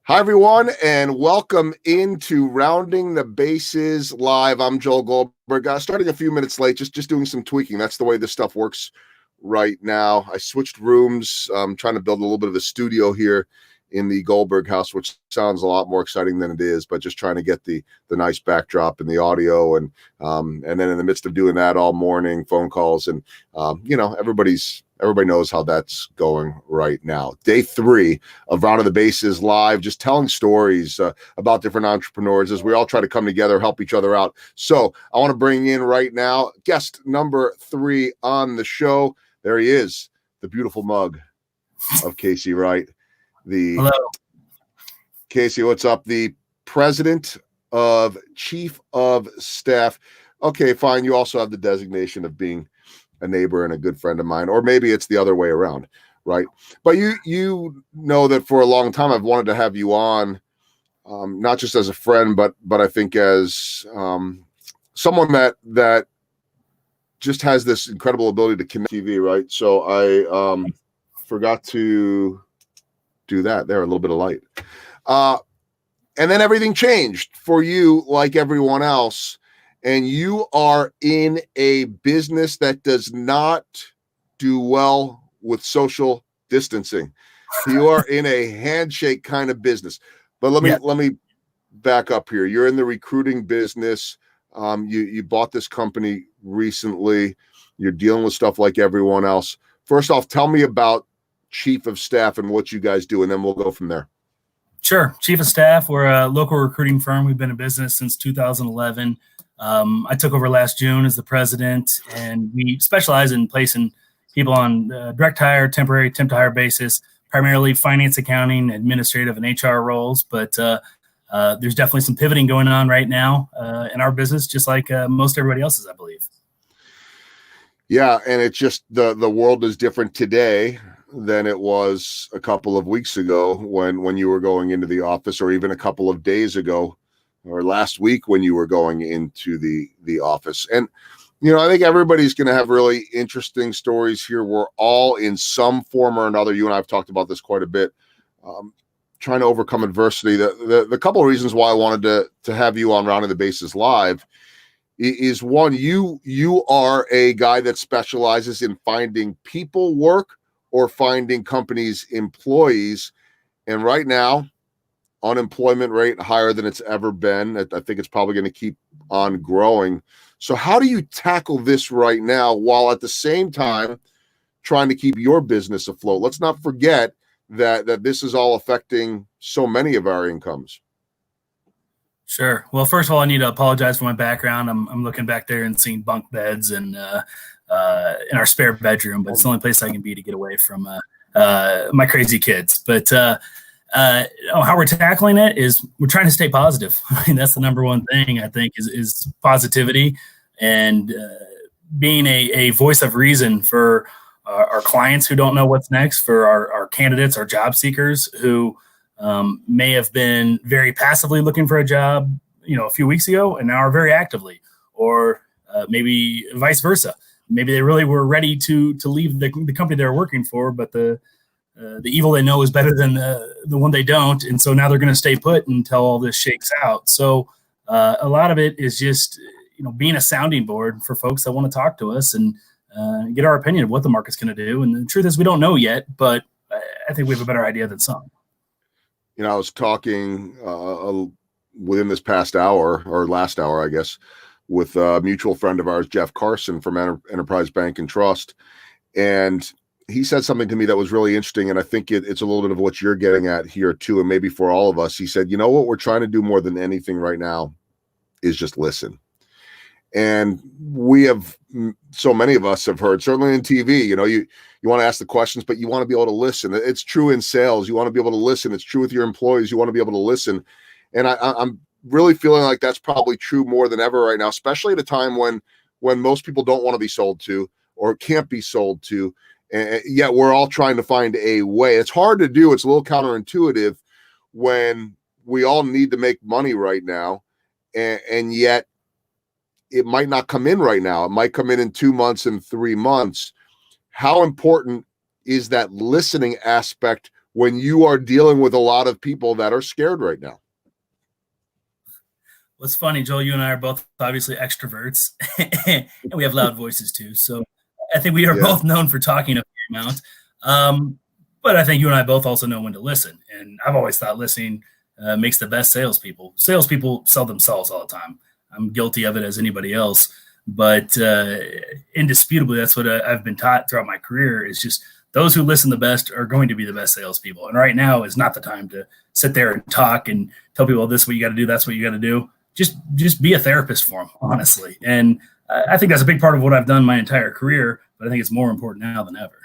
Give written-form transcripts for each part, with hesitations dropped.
Hi, everyone, and welcome into Rounding the Bases Live. I'm Joel Goldberg. Starting a few minutes late, just doing some tweaking. That's the way this stuff works right now. I switched rooms. I'm trying to build a little bit of a studio here in the Goldberg house, which sounds a lot more exciting than it is, but just trying to get the nice backdrop and the audio. And then in the midst of doing that all morning, phone calls, and everybody knows how that's going right now. Day 3 of Rounding the Bases Live, just telling stories about different entrepreneurs as we all try to come together, help each other out. So I want to bring in right now guest number 3 on the show. There he is, the beautiful mug of Casey Wright. Hello. Casey, what's up? The president of chief of staff. Okay, fine. You also have the designation of being a neighbor and a good friend of mine, or maybe it's the other way around, right? But you know that for a long time I've wanted to have you on, not just as a friend, but I think as someone that just has this incredible ability to connect TV, right? So I forgot to do that. There, a little bit of light. And then everything changed for you, like everyone else. And you are in a business that does not do well with social distancing. You are in a handshake kind of business. But let me back up here. You're in the recruiting business. You bought this company recently. You're dealing with stuff like everyone else. First off, tell me about Chief of Staff and what you guys do, and then we'll go from there. Sure. Chief of Staff, we're a local recruiting firm. We've been in business since 2011. I took over last June as the president, and we specialize in placing people on direct hire, temporary, temp to hire basis, primarily finance, accounting, administrative, and HR roles. But there's definitely some pivoting going on right now in our business, just like most everybody else's, I believe. Yeah, and it's just the world is different today than it was a couple of weeks ago when you were going into the office, or even a couple of days ago or last week when you were going into the office. And, I think everybody's going to have really interesting stories here. We're all in some form or another. You and I have talked about this quite a bit, trying to overcome adversity. The couple of reasons why I wanted to have you on Rounding the Bases Live is, one, you are a guy that specializes in finding people work or finding companies employees. And right now, unemployment rate higher than it's ever been. I think it's probably going to keep on growing. So how do you tackle this right now while at the same time trying to keep your business afloat? Let's not forget that this is all affecting so many of our incomes. Sure. Well, first of all, I need to apologize for my background. I'm looking back there and seeing bunk beds and in our spare bedroom, but it's the only place I can be to get away from my crazy kids. But how we're tackling it is we're trying to stay positive. I mean, that's the number one thing, I think, is positivity and being a voice of reason for our clients who don't know what's next, for our candidates, our job seekers who may have been very passively looking for a job, a few weeks ago, and now are very actively, or maybe vice versa. Maybe they really were ready to leave the company they're working for, but the evil they know is better than the one they don't. And so now they're going to stay put until all this shakes out. So a lot of it is just, being a sounding board for folks that want to talk to us and get our opinion of what the market's going to do. And the truth is we don't know yet, but I think we have a better idea than some. I was talking within this past hour, or last hour, I guess, with a mutual friend of ours, Jeff Carson from Enterprise Bank and Trust. And he said something to me that was really interesting, and I think it's a little bit of what you're getting at here too, and maybe for all of us. He said, what we're trying to do more than anything right now is just listen. And we have, so many of us have heard, certainly in TV, you want to ask the questions, but you want to be able to listen. It's true in sales. You want to be able to listen. It's true with your employees. You want to be able to listen. And I'm really feeling like that's probably true more than ever right now, especially at a time when most people don't want to be sold to or can't be sold to. And yet we're all trying to find a way. It's hard to do. It's a little counterintuitive when we all need to make money right now. And yet it might not come in right now. It might come in 2 months and 3 months. How important is that listening aspect when you are dealing with a lot of people that are scared right now? What's funny, Joel, you and I are both obviously extroverts, and we have loud voices too. So I think we are Yeah. both known for talking a fair amount. But I think you and I both also know when to listen. And I've always thought listening makes the best salespeople. Salespeople sell themselves all the time. I'm guilty of it as anybody else. But indisputably, that's what I've been taught throughout my career is just those who listen the best are going to be the best salespeople. And right now is not the time to sit there and talk and tell people this is what you got to do, that's what you got to do. Just be a therapist for them, honestly. And I think that's a big part of what I've done my entire career, but I think it's more important now than ever.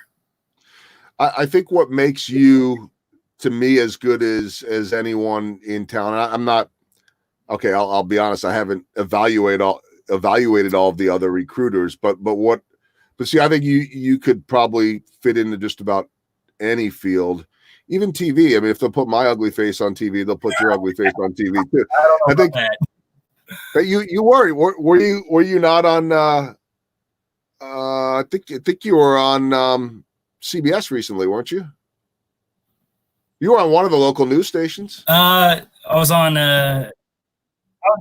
I think what makes you, to me, as good as anyone in town. I'm not okay. I'll be honest. I haven't evaluated all of the other recruiters, but see, I think you could probably fit into just about any field, even TV. I mean, if they'll put my ugly face on TV, they'll put your ugly face on TV too. I don't know I think about that. that you were you not on? I think you were on CBS recently, weren't you? You were on one of the local news stations. I was on. I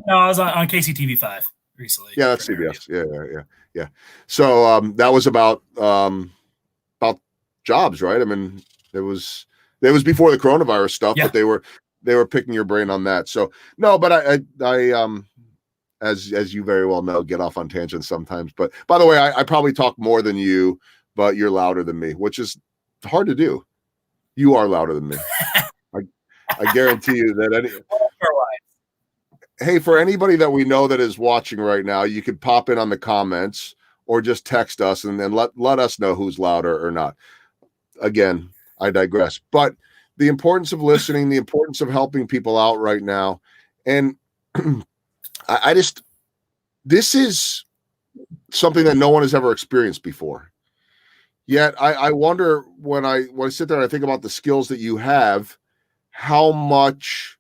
was on KCTV5 recently. Yeah, that's CBS. Yeah. So that was about jobs, right? I mean, it was before the coronavirus stuff, Yeah. but they were picking your brain on that. So no, but I as you very well know, get off on tangents sometimes. But by the way, I probably talk more than you, but you're louder than me, which is hard to do. You are louder than me. I guarantee you that hey, for anybody that we know that is watching right now, you could pop in on the comments or just text us and then let us know who's louder or not. Again, I digress. But the importance of listening, the importance of helping people out right now. And this is something that no one has ever experienced before. Yet I wonder when I sit there and I think about the skills that you have, how much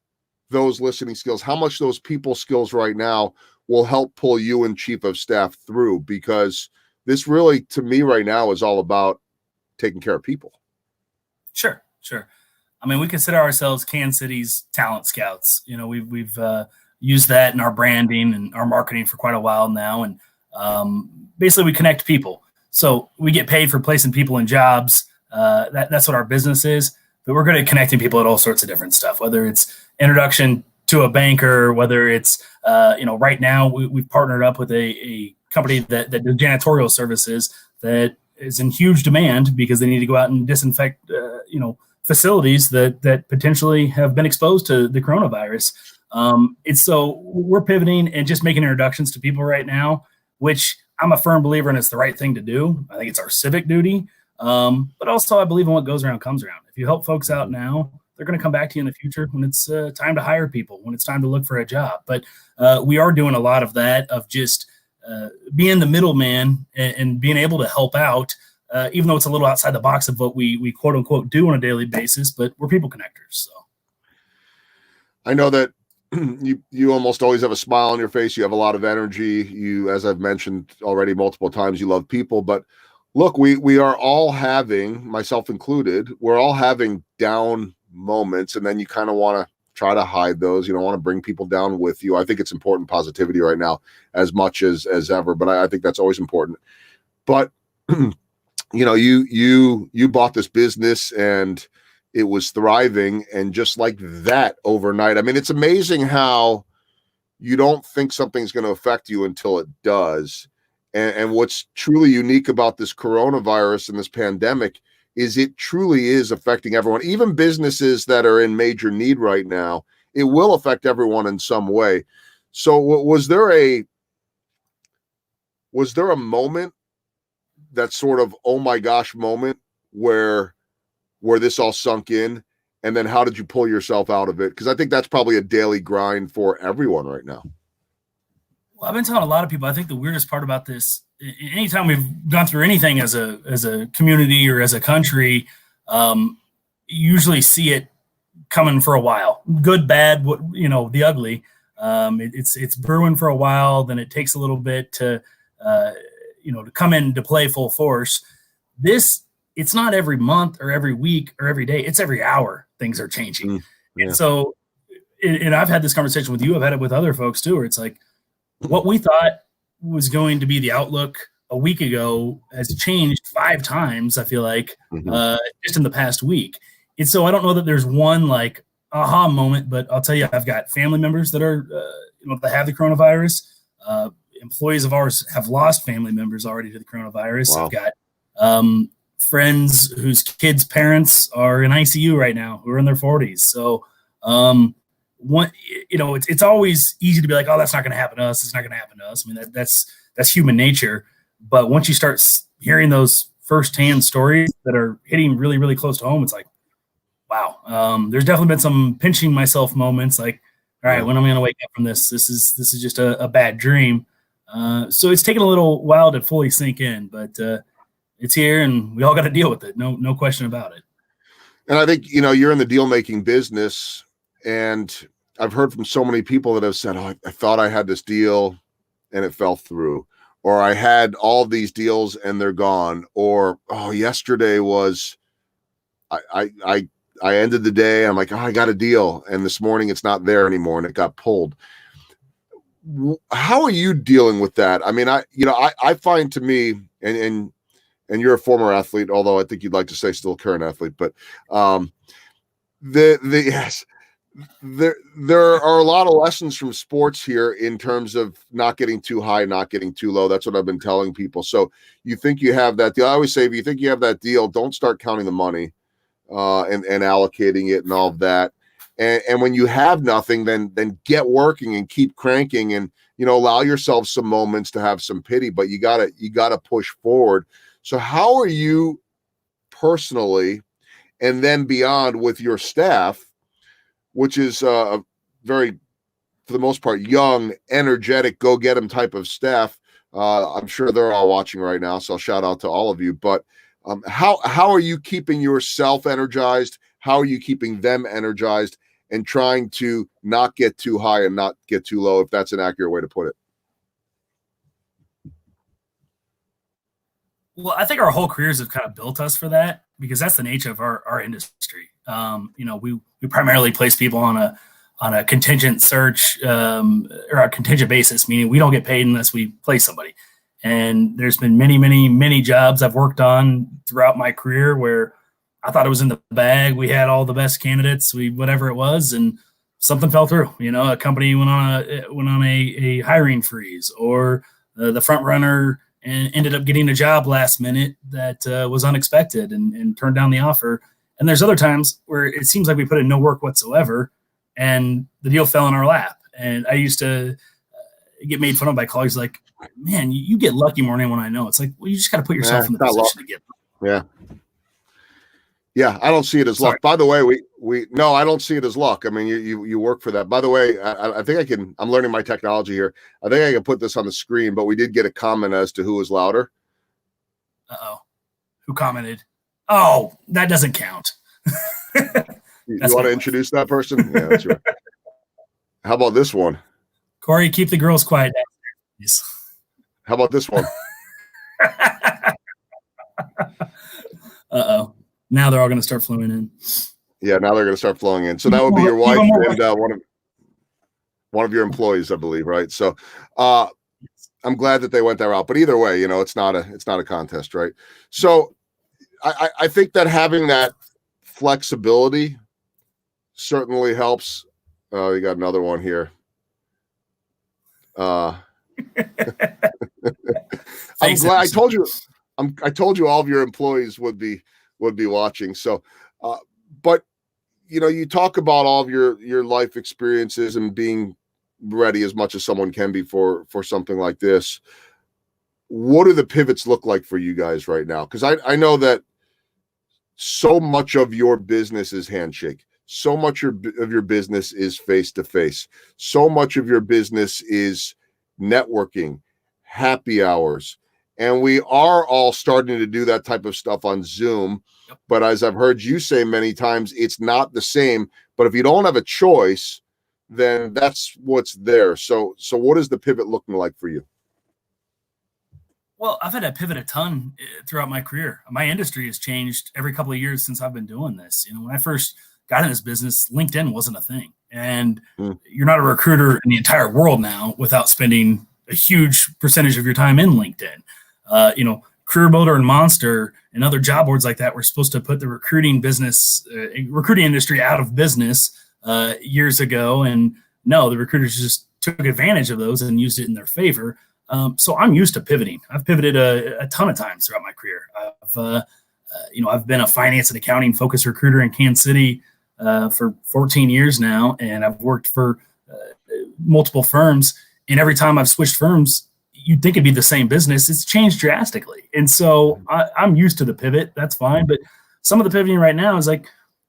those listening skills, how much those people skills right now will help pull you and chief of staff through, because this really, to me right now, is all about taking care of people. Sure. I mean, we consider ourselves Kansas City's talent scouts. You know, we've used that in our branding and our marketing for quite a while now. And basically we connect people. So we get paid for placing people in jobs. That's what our business is. But we're good at connecting people at all sorts of different stuff, whether it's introduction to a banker, whether it's, right now we've partnered up with a company that does janitorial services that is in huge demand because they need to go out and disinfect, facilities that potentially have been exposed to the coronavirus. So we're pivoting and just making introductions to people right now, which I'm a firm believer in. It's the right thing to do. I think it's our civic duty. But also I believe in what goes around comes around. If you help folks out now, they're going to come back to you in the future when it's time to hire people, when it's time to look for a job. But we are doing a lot of that, of just being the middleman and being able to help out, even though it's a little outside the box of what we quote unquote do on a daily basis, but we're people connectors. So I know that you almost always have a smile on your face. You have a lot of energy. You, as I've mentioned already multiple times, you love people. But look, we are all having, myself included, we're all having down moments, and then you kind of want to try to hide those. You don't want to bring people down with you. I think it's important positivity right now as much as ever, but I think that's always important. But you bought this business and it was thriving, and just like that overnight. I mean, it's amazing how you don't think something's going to affect you until it does. And what's truly unique about this coronavirus and this pandemic is it truly is affecting everyone, even businesses that are in major need right now. It will affect everyone in some way. So was there a moment, that sort of, oh my gosh moment where this all sunk in? And then how did you pull yourself out of it? Because I think that's probably a daily grind for everyone right now. Well, I've been telling a lot of people, I think the weirdest part about this, anytime we've gone through anything as a community or as a country, you usually see it coming for a while. Good, bad, the ugly. It's brewing for a while, then it takes a little bit to come into play full force. This it's not every month or every week or every day. It's every hour things are changing. Yeah. And so, and I've had this conversation with you. I've had it with other folks too, where it's like what we thought was going to be the outlook a week ago has changed 5 times, I feel like, just in the past week. And so I don't know that there's one like aha moment, but I'll tell you, I've got family members that are, that have the coronavirus. Employees of ours have lost family members already to the coronavirus. Wow. I've got friends whose kids' parents are in ICU right now who are in their 40s. So, it's always easy to be like, oh, that's not going to happen to us. It's not going to happen to us. I mean, that's human nature. But once you start hearing those firsthand stories that are hitting really, really close to home, it's like, wow. There's definitely been some pinching myself moments. Like, all right, when am I going to wake up from this? This is just a bad dream. So it's taken a little while to fully sink in, but it's here, and we all got to deal with it. No question about it. And I think you're in the deal making business. And I've heard from so many people that have said, oh, I thought I had this deal and it fell through, or I had all these deals and they're gone, or, oh, yesterday was, I ended the day. I'm like, oh, I got a deal. And this morning it's not there anymore and it got pulled. How are you dealing with that? I mean, I find to me, and you're a former athlete, although I think you'd like to say still a current athlete, but yes. There are a lot of lessons from sports here in terms of not getting too high, not getting too low. That's what I've been telling people. So you think you have that deal. I always say, if you think you have that deal, don't start counting the money and allocating it and all of that. And when you have nothing, then get working and keep cranking and, allow yourself some moments to have some pity, but you gotta push forward. So how are you personally and then beyond with your staff, which is a very, for the most part, young, energetic, go get them type of staff. I'm sure they're all watching right now, so I'll shout out to all of you. But how are you keeping yourself energized? How are you keeping them energized and trying to not get too high and not get too low, if that's an accurate way to put it? Well, I think our whole careers have kind of built us for that, because that's the nature of our industry. We primarily place people on a contingent search or a contingent basis, meaning we don't get paid unless we place somebody. And there's been many, many, many jobs I've worked on throughout my career where I thought it was in the bag. We had all the best candidates, whatever it was, and something fell through. A company went on a hiring freeze, or the front runner and ended up getting a job last minute that was unexpected and turned down the offer. And there's other times where it seems like we put in no work whatsoever and the deal fell in our lap. And I used to get made fun of by colleagues like, man, you get lucky more than anyone I know. It's like, well, you just got to put yourself in the position to get lucky. Yeah. I don't see it as luck. By the way, no, I don't see it as luck. I mean, you work for that. By the way, I think I'm learning my technology here. I think I can put this on the screen, but we did get a comment as to who was louder. Uh-oh. Who commented? Oh, that doesn't count. You want to introduce that person? Yeah, that's right. How about this one? Corey, keep the girls quiet. Please. How about this one? Uh-oh. Now they're all going to start flowing in. Yeah, now they're going to start flowing in. So that would be your wife and one of your employees, I believe, right? So I'm glad that they went that route. But either way, it's not a contest, right? So I think that having that flexibility certainly helps. You got another one here. I'm glad I told you all of your employees would be watching. So, but you talk about all of your life experiences and being ready as much as someone can be for something like this. What do the pivots look like for you guys right now? Because I know that so much of your business is handshake. So much of your business is face-to-face. So much of your business is networking, happy hours. And we are all starting to do that type of stuff on Zoom. But as I've heard you say many times, it's not the same. But if you don't have a choice, then that's what's there. So what is the pivot looking like for you? Well, I've had to pivot a ton throughout my career. My industry has changed every couple of years since I've been doing this. When I first got in this business, LinkedIn wasn't a thing. And you're not a recruiter in the entire world now without spending a huge percentage of your time in LinkedIn. Career Builder and Monster and other job boards like that were supposed to put the recruiting industry out of business years ago. And no, the recruiters just took advantage of those and used it in their favor. So I'm used to pivoting. I've pivoted a ton of times throughout my career. I've been a finance and accounting focused recruiter in Kansas City for 14 years now, and I've worked for multiple firms. And every time I've switched firms, you'd think it'd be the same business. It's changed drastically, and so I'm used to the pivot. That's fine. But some of the pivoting right now is like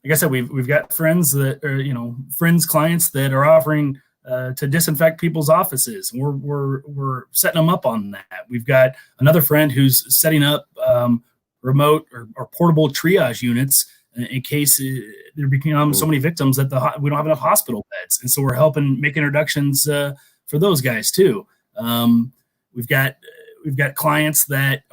I said, we've got friends that are clients that are offering to disinfect people's offices. We're setting them up on that. We've got another friend who's setting up remote or portable triage units in case there become so many victims that we don't have enough hospital beds. And so we're helping make introductions for those guys too. We've got clients that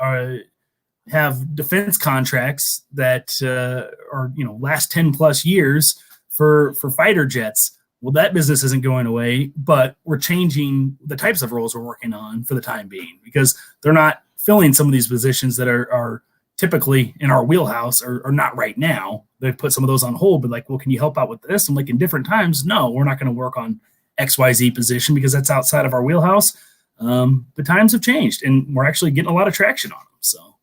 have defense contracts that are last 10 plus years for fighter jets. Well, that business isn't going away, but we're changing the types of roles we're working on for the time being because they're not filling some of these positions that are typically in our wheelhouse or not right now. They've put some of those on hold, but like, well, can you help out with this? And like in different times, no, we're not going to work on XYZ position because that's outside of our wheelhouse. The times have changed and we're actually getting a lot of traction on them. So,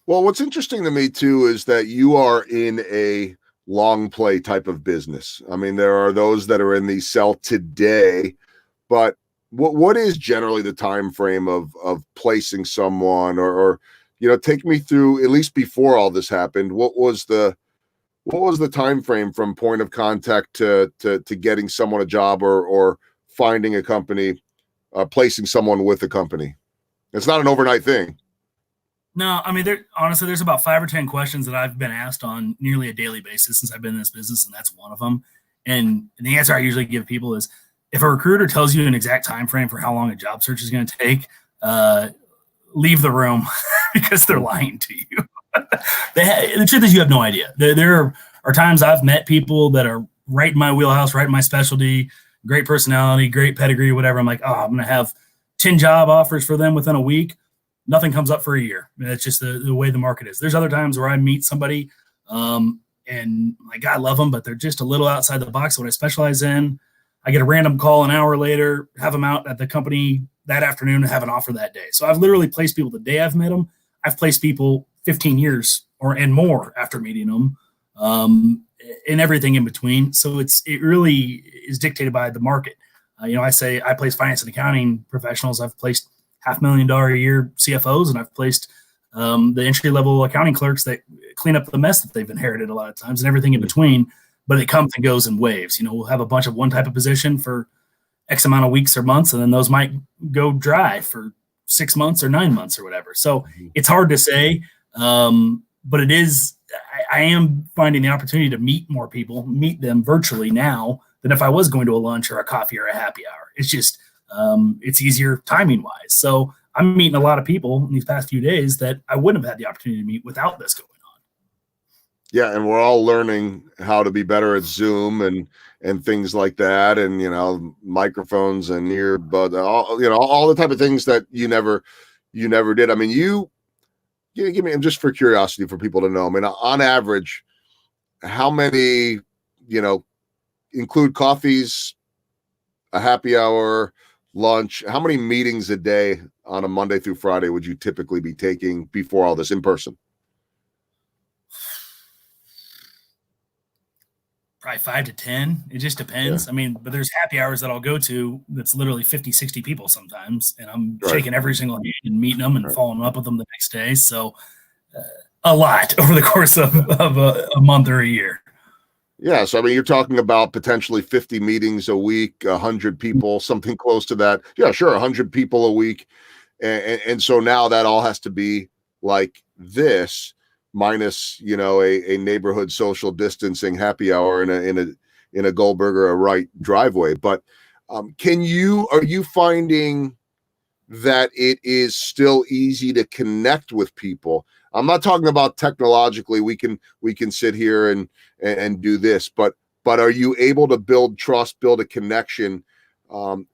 well, what's interesting to me too is that you are in a long play type of business. I mean, there are those that are in the sell today, but what is generally the time frame of placing someone or take me through, at least before all this happened, what was the time frame from point of contact to getting someone a job or finding a company, placing someone with a company? It's not an overnight thing. No, I mean, there's about 5 or 10 questions that I've been asked on nearly a daily basis since I've been in this business, and that's one of them. And the answer I usually give people is, if a recruiter tells you an exact time frame for how long a job search is going to take, leave the room because they're lying to you. The truth is, you have no idea. There are times I've met people that are right in my wheelhouse, right in my specialty, great personality, great pedigree, whatever. I'm like, oh, I'm going to have 10 job offers for them within a week. Nothing comes up for a year. I mean, it's just the way the market is. There's other times where I meet somebody and like, I love them, but they're just a little outside the box of what I specialize in. I get a random call an hour later, have them out at the company that afternoon and have an offer that day. So I've literally placed people the day I've met them. I've placed people 15 years and more after meeting them, and everything in between. So it really is dictated by the market. I say I place finance and accounting professionals. I've placed $500,000 a year CFOs, and I've placed the entry-level accounting clerks that clean up the mess that they've inherited a lot of times and everything in between. But it comes and goes in waves. We'll have a bunch of one type of position for X amount of weeks or months, and then those might go dry for 6 months or 9 months or whatever. So it's hard to say, but it is. I am finding the opportunity to meet more people, meet them virtually now than if I was going to a lunch or a coffee or a happy hour. It's just it's easier timing wise. So I'm meeting a lot of people in these past few days that I wouldn't have had the opportunity to meet without this going on. Yeah, and we're all learning how to be better at Zoom and things like that, and microphones and earbuds, all the type of things that you never did. I mean, give me, just for curiosity for people to know. I mean, on average, how many, include coffees, a happy hour, lunch, how many meetings a day on a Monday through Friday would you typically be taking before all this in person? Probably 5 to 10. It just depends. Yeah. I mean, but there's happy hours that I'll go to that's literally 50, 60 people sometimes. And I'm shaking every single hand and meeting them and following up with them the next day. So a lot over the course of a month or a year. Yeah. So, I mean, you're talking about potentially 50 meetings a week, 100 people, something close to that. Yeah, sure. 100 people a week. And so now that all has to be like this, minus, a neighborhood social distancing happy hour in a Goldberg or a Wright driveway. But are you finding that it is still easy to connect with people? I'm not talking about technologically. We can sit here and do this, but are you able to build trust, build a connection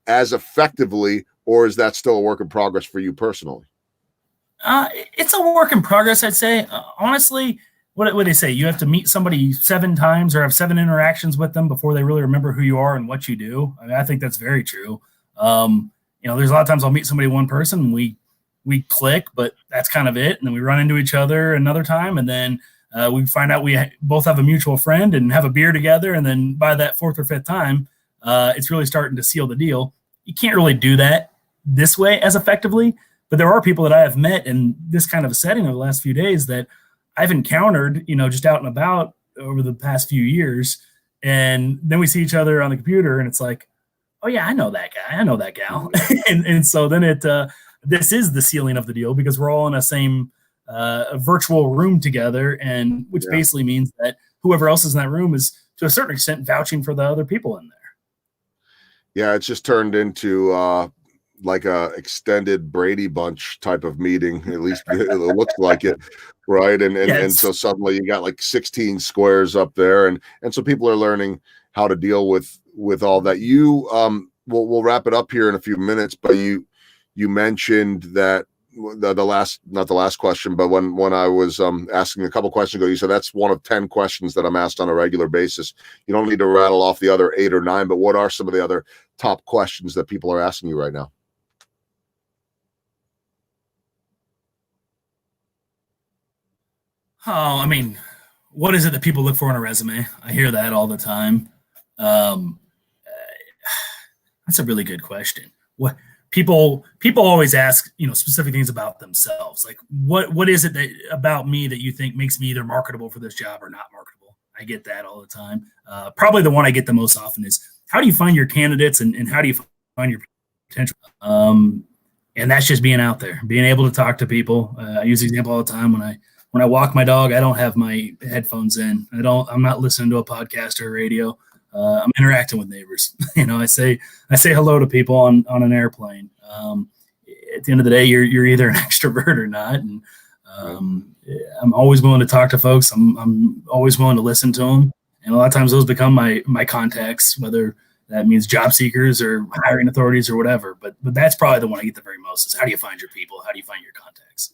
as effectively, or is that still a work in progress for you personally? It's a work in progress, I'd say. Honestly, what would they say? You have to meet somebody 7 times or have 7 interactions with them before they really remember who you are and what you do. I mean, I think that's very true. There's a lot of times I'll meet somebody, one person, and we click, but that's kind of it. And then we run into each other another time, and then we find out we both have a mutual friend and have a beer together. And then by that 4th or 5th time, it's really starting to seal the deal. You can't really do that this way as effectively, but there are people that I have met in this kind of a setting over the last few days that I've encountered, just out and about over the past few years. And then we see each other on the computer and it's like, oh yeah, I know that guy. I know that gal. and so then this is the sealing of the deal because we're all in a same virtual room together, and which basically means that whoever else is in that room is to a certain extent vouching for the other people in there. Yeah, it's just turned into like a extended Brady Bunch type of meeting. At least it looks like it, right? And so suddenly you got like 16 squares up there, and so people are learning how to deal with all that. You we'll wrap it up here in a few minutes, but you mentioned that not the last question, but when I was asking a couple questions ago, you said that's one of 10 questions that I'm asked on a regular basis. You don't need to rattle off the other 8 or 9, but what are some of the other top questions that people are asking you right now? Oh, I mean, what is it that people look for in a resume? I hear that all the time. That's a really good question. What people always ask, specific things about themselves. Like, what is it that about me that you think makes me either marketable for this job or not marketable? I get that all the time. Probably the one I get the most often is, how do you find your candidates and how do you find your potential? And that's just being out there, being able to talk to people. I use the example all the time when I walk my dog, I don't have my headphones in. I'm not listening to a podcast or a radio. I'm interacting with neighbors. I say hello to people on an airplane. At the end of the day, you're either an extrovert or not. And I'm always willing to talk to folks. I'm always willing to listen to them. And a lot of times those become my contacts, whether that means job seekers or hiring authorities or whatever. But that's probably the one I get the very most is, how do you find your people? How do you find your contacts?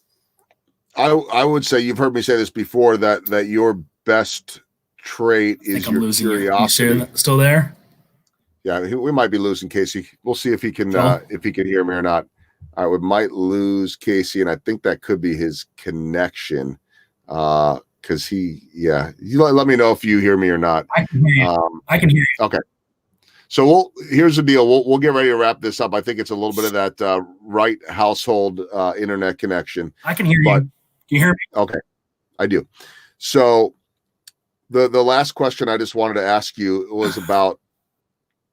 I would say, you've heard me say this before, that your best trait is your curiosity. You still there? Yeah, we might be losing Casey. We'll see if he can hear me or not. We might lose Casey, and I think that could be his connection. Because you let me know if you hear me or not. I can hear you. I can hear you. Okay. So here's the deal. We'll get ready to wrap this up. I think it's a little bit of that Wright household internet connection. I can hear you. Can you hear me? Okay, I do. So the last question I just wanted to ask you was about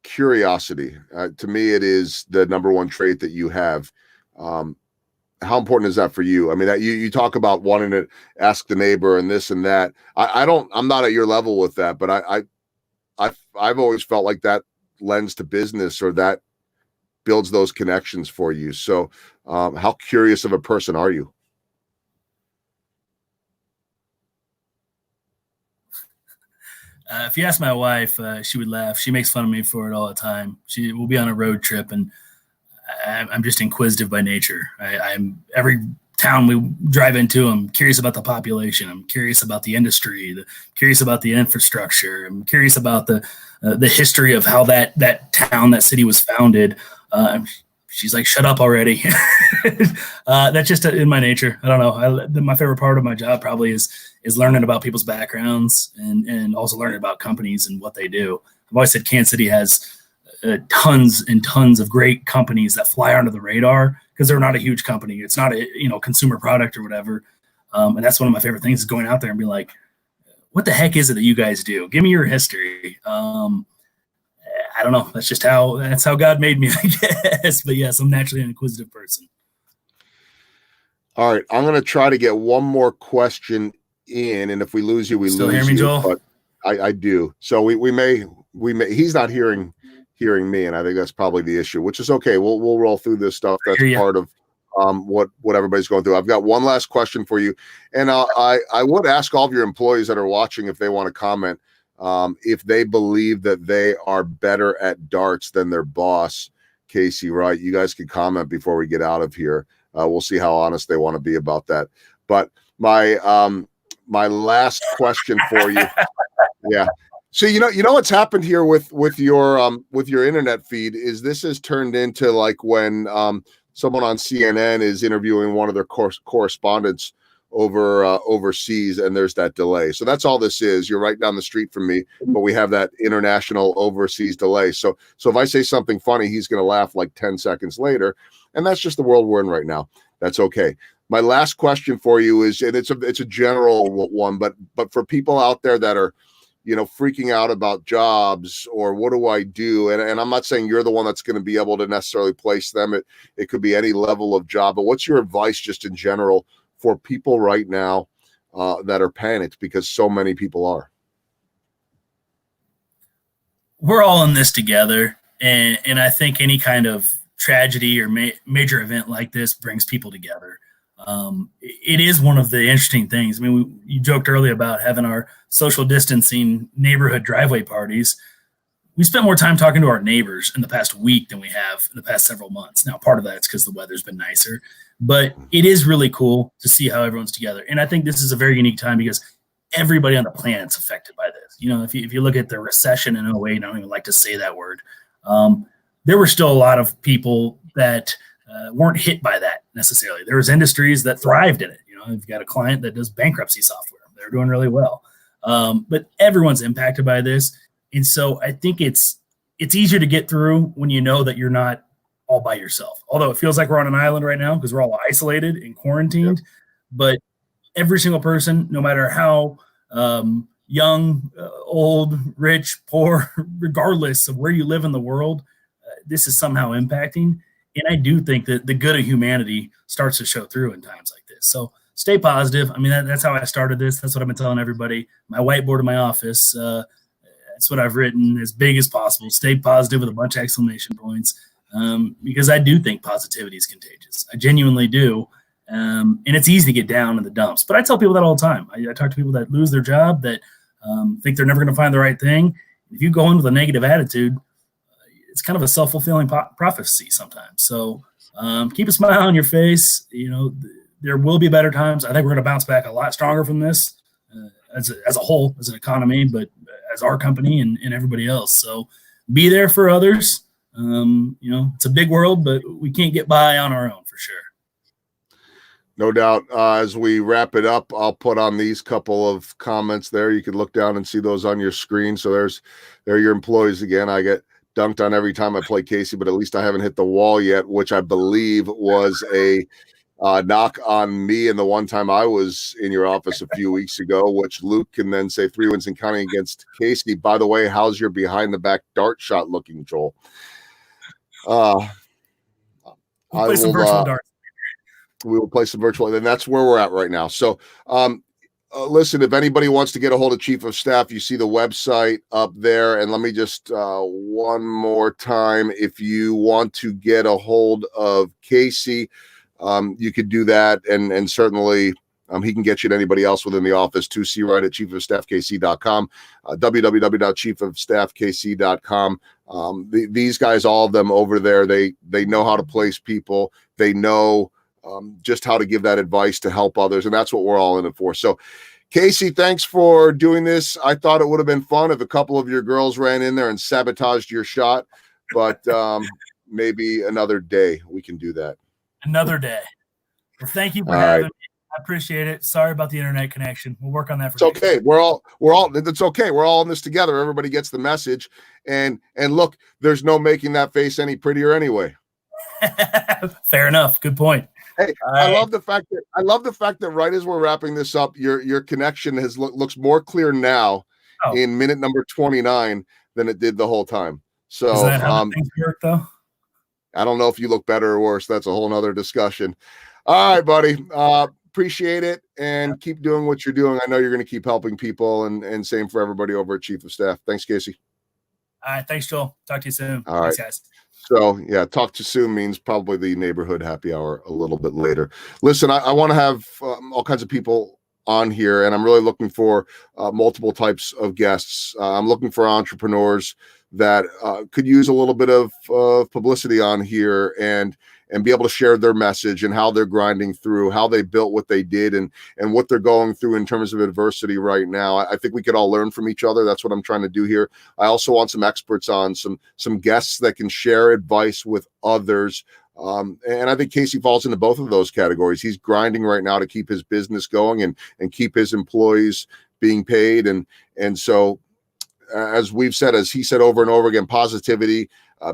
curiosity. To me, it is the number one trait that you have. How important is that for you? I mean, that you talk about wanting to ask the neighbor and this and that. I'm not at your level with that, but I've always felt like that lends to business, or that builds those connections for you. So how curious of a person are you? If you ask my wife, she would laugh. She makes fun of me for it all the time. She will be on a road trip, and I'm just inquisitive by nature. I'm every town we drive into, I'm curious about the population. I'm curious about the industry. Curious about the infrastructure. I'm curious about the history of how that town, that city was founded. She's like, shut up already. That's just in my nature. I don't know. My favorite part of my job probably is learning about people's backgrounds and also learning about companies and what they do. I've always said Kansas City has tons and tons of great companies that fly under the radar because they're not a huge company. It's not a consumer product or whatever. And that's one of my favorite things is going out there and be like, what the heck is it that you guys do? Give me your history. I don't know. That's how God made me, I guess. But yes, I'm naturally an inquisitive person. All right. I'm going to try to get one more question in. And if we lose you, we Still lose hear me, you. Joel? But I do. So we may, he's not hearing hearing me, and I think that's probably the issue, which is okay. We'll roll through this stuff. That's part of what everybody's going through. I've got one last question for you, and I would ask all of your employees that are watching if they want to comment, if they believe that they are better at darts than their boss, Casey Wright. You guys can comment before we get out of here. We'll see how honest they want to be about that. But my last question for you, yeah. So you know what's happened here with your internet feed is this has turned into like when someone on CNN is interviewing one of their correspondents overseas, and there's that delay. So that's all this is. You're right down the street from me, but we have that international overseas delay. So if I say something funny, he's going to laugh like 10 seconds later, and that's just the world we're in right now. That's okay. My last question for you is, and it's a general one, but for people out there that are, freaking out about jobs or what do I do? And I'm not saying you're the one that's going to be able to necessarily place them. It could be any level of job, but what's your advice just in general for people right now that are panicked because so many people are? We're all in this together. And I think any kind of tragedy or major event like this brings people together. It is one of the interesting things. I mean, you joked earlier about having our social distancing neighborhood driveway parties. We spent more time talking to our neighbors in the past week than we have in the past several months. Now, part of that's because the weather's been nicer, but it is really cool to see how everyone's together. And I think this is a very unique time because everybody on the planet's affected by this. If you look at the recession in 2008, I don't even like to say that word. There were still a lot of people that weren't hit by that necessarily. There was industries that thrived in it. You've got a client that does bankruptcy software. They're doing really well. But everyone's impacted by this. And so I think it's easier to get through when you know that you're not all by yourself. Although it feels like we're on an island right now because we're all isolated and quarantined. Yep. But every single person, no matter how young, old, rich, poor, regardless of where you live in the world, this is somehow impacting. And I do think that the good of humanity starts to show through in times like this. So stay positive. I mean, that's how I started this. That's what I've been telling everybody. My whiteboard in my office, that's what I've written as big as possible. Stay positive with a bunch of exclamation points because I do think positivity is contagious. I genuinely do. And it's easy to get down in the dumps. But I tell people that all the time. I talk to people that lose their job, that think they're never going to find the right thing. If you go in with a negative attitude, it's kind of a self-fulfilling prophecy sometimes. So keep a smile on your face. There will be better times. I think we're going to bounce back a lot stronger from this as a whole, as an economy, but as our company and everybody else. So be there for others. It's a big world, but we can't get by on our own for sure. No doubt. As we wrap it up, I'll put on these couple of comments there. You can look down and see those on your screen. So there are your employees again. I get dunked on every time I play Casey, but at least I haven't hit the wall yet, which I believe was a knock on me. And the one time I was in your office a few weeks ago, which Luke can then say 3 wins and counting against Casey. By the way, how's your behind the back dart shot looking, Joel? We'll play some virtual darts. We will play some virtual, and that's where we're at right now. So, listen, if anybody wants to get a hold of Chief of Staff, you see the website up there. And let me just one more time, if you want to get a hold of Casey, you could do that. And certainly he can get you to anybody else within the office too. See right at chiefofstaffkc.com, www.chiefofstaffkc.com. These guys, all of them over there, they know how to place people. They know just how to give that advice to help others. And that's what we're all in it for. So Casey, thanks for doing this. I thought it would have been fun if a couple of your girls ran in there and sabotaged your shot, but maybe another day we can do that. Another day. Well, thank you for having me. I appreciate it. Sorry about the internet connection. We'll work on that. It's okay. We're all, it's okay. We're all in this together. Everybody gets the message. And look, there's no making that face any prettier anyway. Fair enough. Good point. Hey, I love the fact that right as we're wrapping this up, your connection looks more clear now in minute number 29 than it did the whole time. So is that how things work though? I don't know if you look better or worse. That's a whole nother discussion. All right, buddy. Appreciate it and keep doing what you're doing. I know you're going to keep helping people and same for everybody over at Chief of Staff. Thanks, Casey. All right. Thanks, Joel. Talk to you soon. All Thanks, right. guys. So yeah, talk to you soon means probably the neighborhood happy hour a little bit later. Listen, I want to have all kinds of people on here, and I'm really looking for multiple types of guests. I'm looking for entrepreneurs that could use a little bit of publicity on here and be able to share their message and how they're grinding through, how they built what they did, and what they're going through in terms of adversity right now. I think we could all learn from each other. That's what I'm trying to do here. I also want some experts on, some guests that can share advice with others. And I think Casey falls into both of those categories. He's grinding right now to keep his business going and keep his employees being paid. And so, as we've said, as he said over and over again, positivity,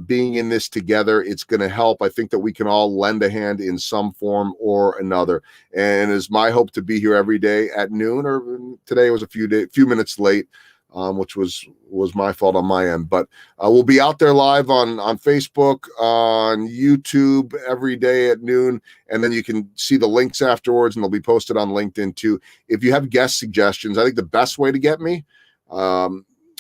being in this together, it's going to help. I think that we can all lend a hand in some form or another. And it's my hope to be here every day at noon, or today was a few minutes late, which was my fault on my end. But we'll be out there live on Facebook, on YouTube every day at noon. And then you can see the links afterwards, and they'll be posted on LinkedIn too. If you have guest suggestions, I think the best way to get me,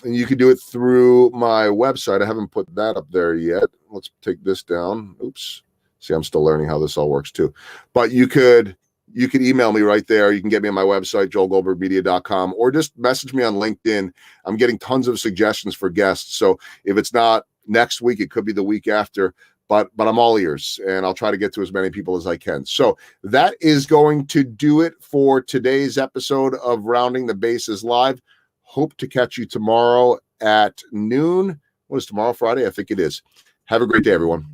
and you can do it through my website. I haven't put that up there yet. Let's take this down. Oops. See, I'm still learning how this all works too. But you could email me right there. You can get me on my website, joelgoldbergmedia.com, or just message me on LinkedIn. I'm getting tons of suggestions for guests. So if it's not next week, it could be the week after. But I'm all ears, and I'll try to get to as many people as I can. So that is going to do it for today's episode of Rounding the Bases Live. Hope to catch you tomorrow at noon. What is tomorrow, Friday? I think it is. Have a great day, everyone.